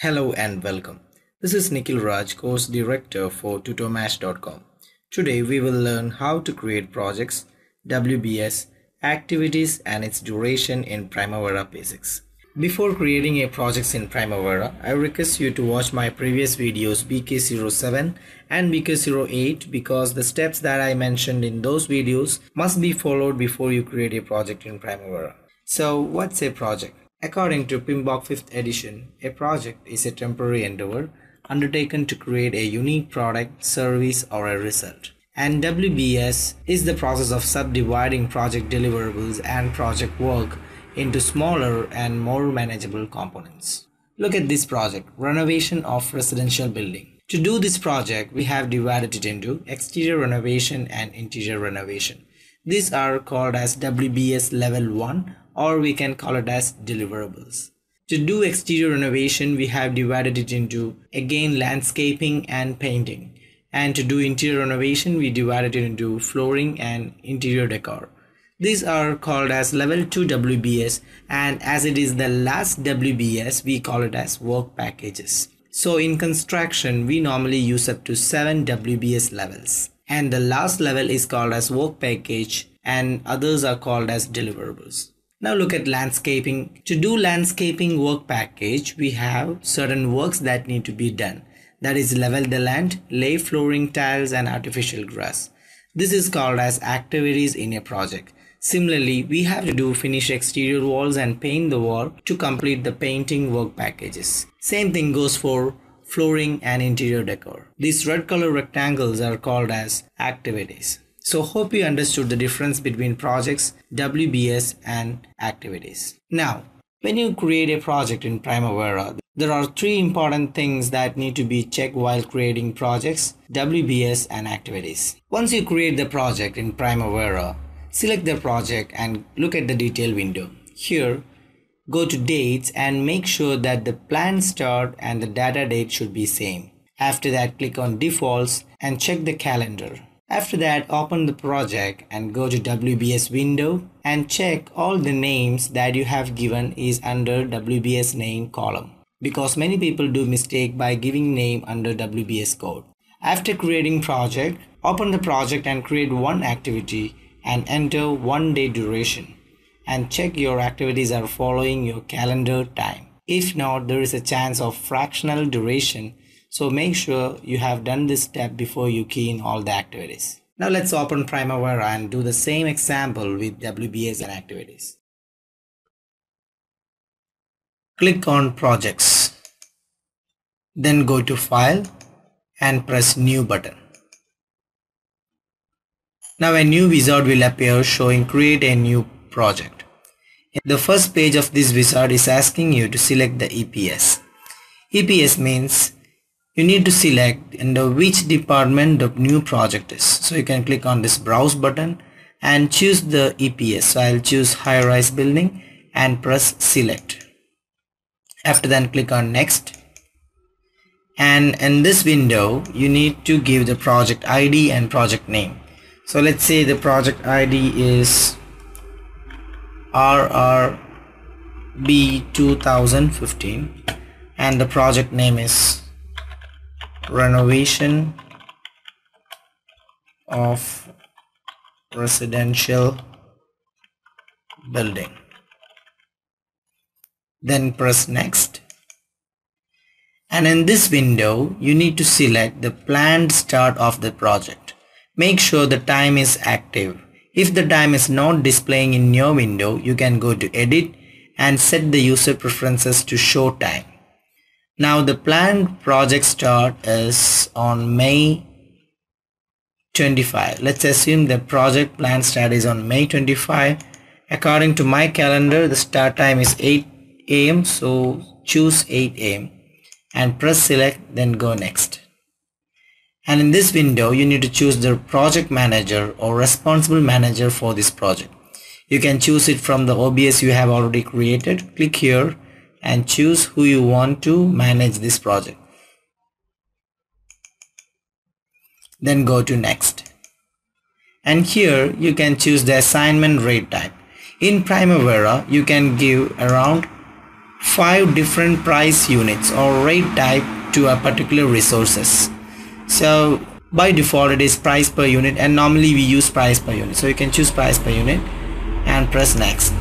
Hello and welcome. This is Nikhil Raj, Course Director for tutormash.com. Today we will learn how to create projects, WBS, activities and its duration in Primavera P6. Before creating a project in Primavera, I request you to watch my previous videos BK07 and BK08 because the steps that I mentioned in those videos must be followed before you create a project in Primavera. So what's a project? According to PMBOK 5th edition, a project is a temporary endeavor undertaken to create a unique product, service, or a result. And WBS is the process of subdividing project deliverables and project work into smaller and more manageable components. Look at this project, renovation of residential building. To do this project, we have divided it into exterior renovation and interior renovation. These are called as WBS level 1, or we can call it as deliverables. To do exterior renovation, we have divided it into again landscaping and painting. And to do interior renovation, we divided it into flooring and interior decor. These are called as level 2 WBS, and as it is the last WBS, we call it as work packages. So in construction, we normally use up to 7 WBS levels. And the last level is called as work package and others are called as deliverables. Now look at landscaping. To do landscaping work package, we have certain works that need to be done. That is level the land, lay flooring tiles and artificial grass. This is called as activities in a project. Similarly, we have to do finish exterior walls and paint the wall to complete the painting work packages. Same thing goes for flooring and interior decor. These red color rectangles are called as activities. So hope you understood the difference between projects, WBS and activities. Now, when you create a project in Primavera, there are 3 important things that need to be checked while creating projects, WBS and activities. Once you create the project in Primavera, select the project and look at the detail window. Here, go to dates and make sure that the planned start and the data date should be same. After that, click on defaults and check the calendar. After that, open the project and go to WBS window and check all the names that you have given is under WBS name column, because many people do mistake by giving name under WBS code. After creating project, open the project and create one activity and enter 1 day duration and check your activities are following your calendar time. If not, there is a chance of fractional duration. So make sure you have done this step before you key in all the activities. Now let's open Primavera and do the same example with WBS and activities. Click on projects. Then go to file and press new button. Now a new wizard will appear showing create a new project. The first page of this wizard is asking you to select the EPS. EPS means you need to select under which department the new project is. So you can click on this browse button and choose the EPS. So I'll choose high rise building and press select. After that, click on next. And in this window, you need to give the project ID and project name. So let's say the project ID is RRB 2015 and the project name is renovation of residential building. Then press next. And in this window, you need to select the planned start of the project. Make sure the time is active. If the time is not displaying in your window, you can go to edit and set the user preferences to show time. Now the planned project start is on May 25. Let's assume the project plan start is on May 25. According to my calendar, the start time is 8 AM. So choose 8 AM and press select, then go next. And in this window, you need to choose the project manager or responsible manager for this project. You can choose it from the OBS you have already created. Click here and choose who you want to manage this project. Then go to next. And here you can choose the assignment rate type. In Primavera, you can give around 5 different price units or rate type to a particular resources. So by default it is price per unit, and normally we use price per unit. So you can choose price per unit and press next.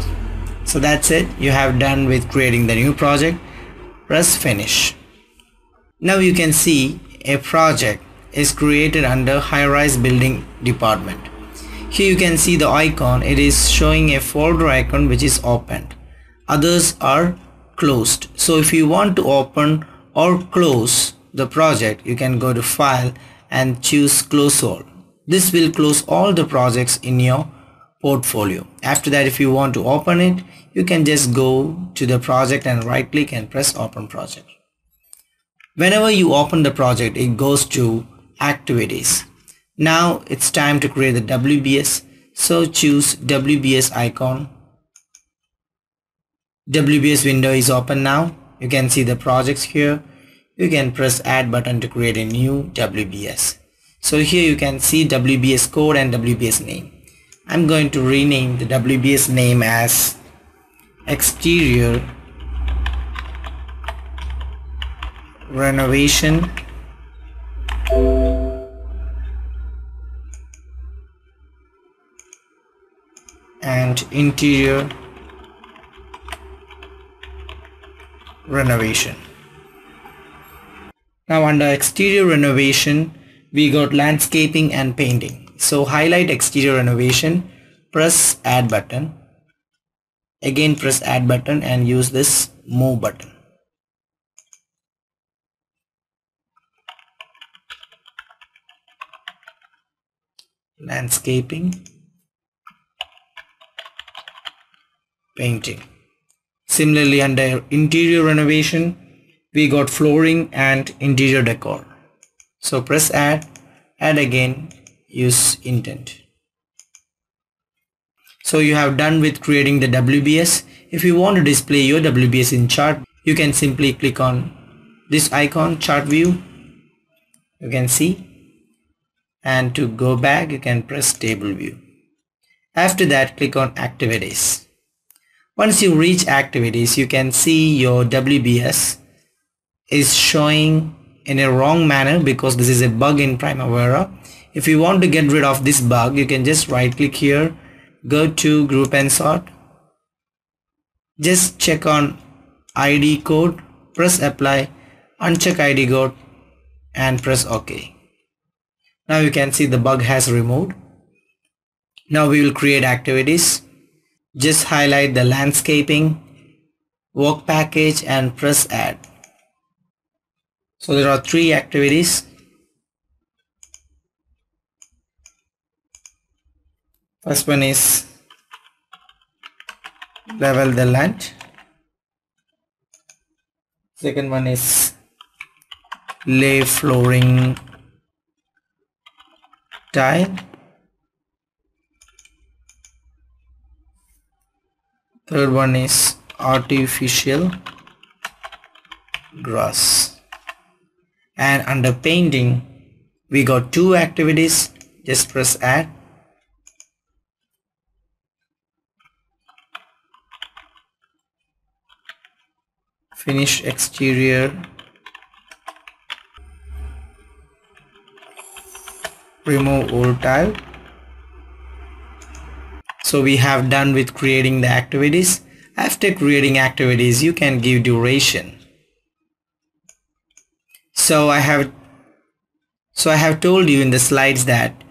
So that's it. You have done with creating the new project. Press finish. Now you can see a project is created under high-rise building department. Here you can see the icon. It is showing a folder icon which is opened. Others are closed. So if you want to open or close the project, you can go to file and choose close all. This will close all the projects in your portfolio. After that, if you want to open it, you can just go to the project and right click and press open project. Whenever you open the project, it goes to activities. Now it's time to create the WBS. So choose WBS icon. WBS window is open now. You can see the projects here. You can press add button to create a new WBS. So here you can see WBS code and WBS name. I'm going to rename the WBS name as exterior renovation and interior renovation. Now under exterior renovation, we got landscaping and painting. So highlight exterior renovation, press add button. Again press add button and use this move button. Landscaping, painting. Similarly under interior renovation, we got flooring and interior decor. So press add again, use intent. So you have done with creating the WBS. If you want to display your WBS in chart, you can simply click on this icon, chart view. You can see, and to go back you can press table view. After that, click on activities. Once you reach activities, you can see your WBS is showing in a wrong manner because this is a bug in Primavera. If you want to get rid of this bug, you can just right click here, go to group and sort, just check on ID code, press apply, uncheck ID code and press OK. Now you can see the bug has removed. Now we will create activities. Just highlight the landscaping, work package and press add. So there are 3 activities. First one is level the land. Second one is lay flooring tile. Third one is artificial grass. And under painting, we got 2 activities. Just press add. Finish exterior, remove old tile. So we have done with creating the activities. After creating activities, you can give duration. So I have told you in the slides that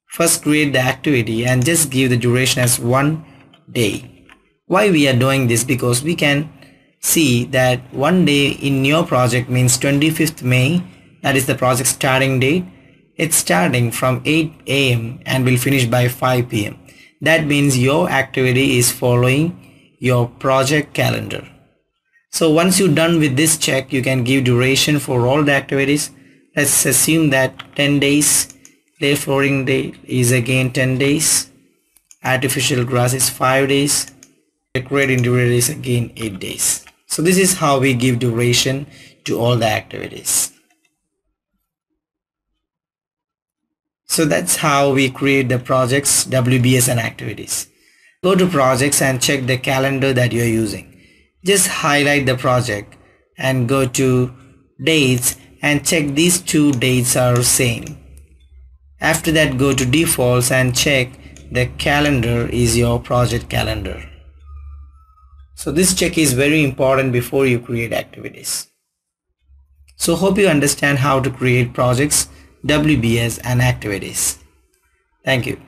first create the activity and just give the duration as 1 day. Why we are doing this? Because we can see that 1 day in your project means 25th May, that is the project starting date. It's starting from 8 AM and will finish by 5 PM. That means your activity is following your project calendar. So once you're done with this check, you can give duration for all the activities. Let's assume that 10 days, lay flooring day is again 10 days, artificial grass is 5 days, decorate interior is again 8 days. So this is how we give duration to all the activities. So that's how we create the projects, WBS and activities. Go to projects and check the calendar that you're using. Just highlight the project and go to dates and check these two dates are same. After that, go to defaults and check the calendar is your project calendar. So this check is very important before you create activities. So hope you understand how to create projects, WBS and activities. Thank you.